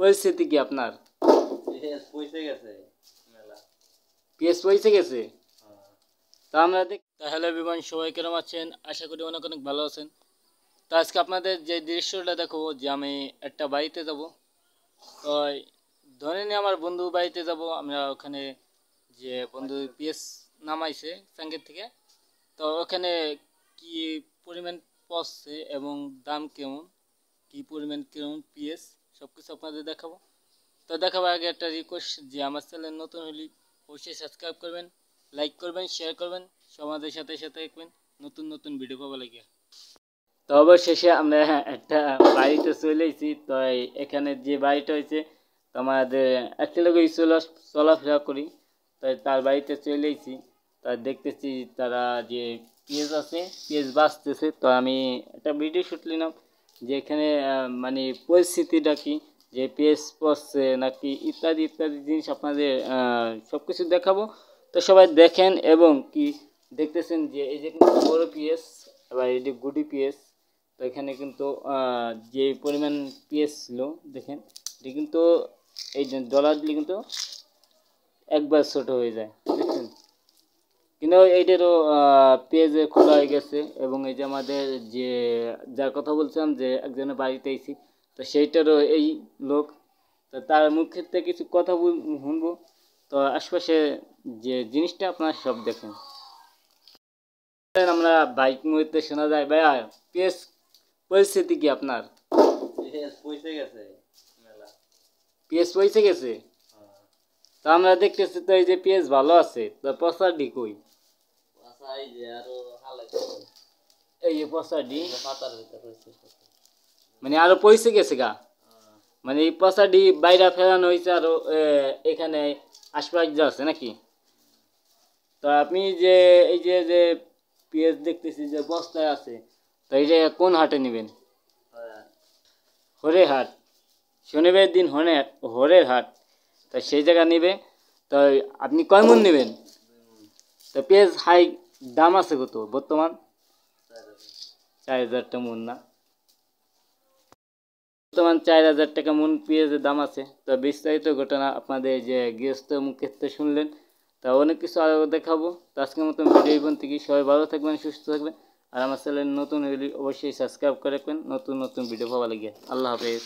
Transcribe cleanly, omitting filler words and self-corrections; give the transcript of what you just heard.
পরিস্থিতি কি আপনার? পেঁয়াজ পয়সে গেছে মেলা। পেঁয়াজ পয়সে গেছে। তা আমরা হ্যালো এভরিওয়ান, সবাই কেমন আছেন? আশা করি অনেক অনেক ভালো আছেন। তো আজকে আপনাদের যে দৃশ্যটা দেখাবো, যে আমি একটা বাড়িতে যাব। তো ধরে নিয়ে আমার বন্ধু বাড়িতে যাব। আমরা ওখানে যে বন্ধু পেঁয়াজ নামাইছে সাঙ্গের থেকে, তো ওখানে কি পরিমাণ পড়ছে এবং দাম কেমন, কি পরিমাণ কেমন পেঁয়াজ, সব কিছু আপনাদের দেখাবো। তো দেখাবার আগে একটা রিকোয়েস্ট, যে আমার চ্যানেল নতুন হলে অবশ্যই সাবস্ক্রাইব করবেন, লাইক করবেন, শেয়ার করবেন, সমাজের সাথে সাথে থাকবেন নতুন নতুন ভিডিও পাওয়া লাগে। তো অবশেষে আমরা একটা বাড়িতে চলে এসেছি। তো এখানে যে বাড়িটা হয়েছে, তো আমাদের একটা লোকই চলাফেরা করি, তাই তার বাড়িতে চলে এসেছি। তা দেখতেছি তারা যে পেঁয়াজ আছে, পেঁয়াজ বাঁচতেছে। তো আমি একটা ভিডিও শুট নিলাম যে এখানে মানে পরিস্থিতিটা কি, যে পেঁয়াজ পড়ছে নাকি ইত্যাদি ইত্যাদি জিনিস আপনাদের সব কিছু দেখাবো। তো সবাই দেখেন, এবং কি দেখতেছেন যে এই যে কিন্তু বড় পেঁয়াজ, এবার এই যে গুটি পেঁয়াজ। তো এখানে কিন্তু যে পরিমাণ পেঁয়াজ ছিল দেখেন, এটি কিন্তু এই যে ডলার দিলে কিন্তু একবার ছোট হয়ে যায়, দেখছেন। কিন্তু এইটারও পেঁয়াজে খোলা হয়ে গেছে। এবং এই যে আমাদের যে যার কথা বলছিলাম, যে একজনের বাড়িতে এসেছি, তো সেইটারও এই লোক। তো তার মুখের থেকে কিছু কথা শুনবো। তো আশপাশে যে জিনিসটা আপনারা সব দেখেন। আমরা বাইক মুহূর্তে শোনা যায়, ভাইয়া পেঁয়াজ পরিস্থিতি কি আপনার? পেঁয়াজ পয়সে গেছে মেলা। পেঁয়াজ পয়সে গেছে। তা আমরা দেখতেছি তো এই যে পেঁয়াজ ভালো আছে, তো পচাডি কই? এই যে আরো হালে এই যে পচাডি পাতার ভিতরে হয়েছে। মানে আরো পয়সে গেছে গা। মানে এই পচাডি বাইরে ফেরানো হয়েছে আরো এখানে আশপাশ যা আছে নাকি? তো আপনি যে এই যে যে পেঁয়াজ দেখতেছি যে বস্তায় আছে, তো এই যে কোন হাটে নেবেন? হরে হাট। শনিবার দিন হরের হাট। তা সেই জায়গা নেবে। তো আপনি কয় মন নেবেন? তো পেঁয়াজ হাই দাম আছে কত বর্তমান? 4,000 টাকা মন না? বর্তমান 4,000 টাকা মন পেঁয়াজের দাম আছে। তো বিস্তারিত ঘটনা আপনাদের যে গৃহস্থ মুখের থেকে শুনলেন। তা অনেক কিছু আরও দেখাবো। তো আজকের মতন ভিডিও এই পর্যন্ত। সবাই ভালো থাকবেন, সুস্থ থাকবেন। আর আমার চ্যানেল নতুন হলে অবশ্যই সাবস্ক্রাইব করে রাখবেন নতুন নতুন ভিডিও পাওয়া লাগে। আল্লাহ হাফেজ।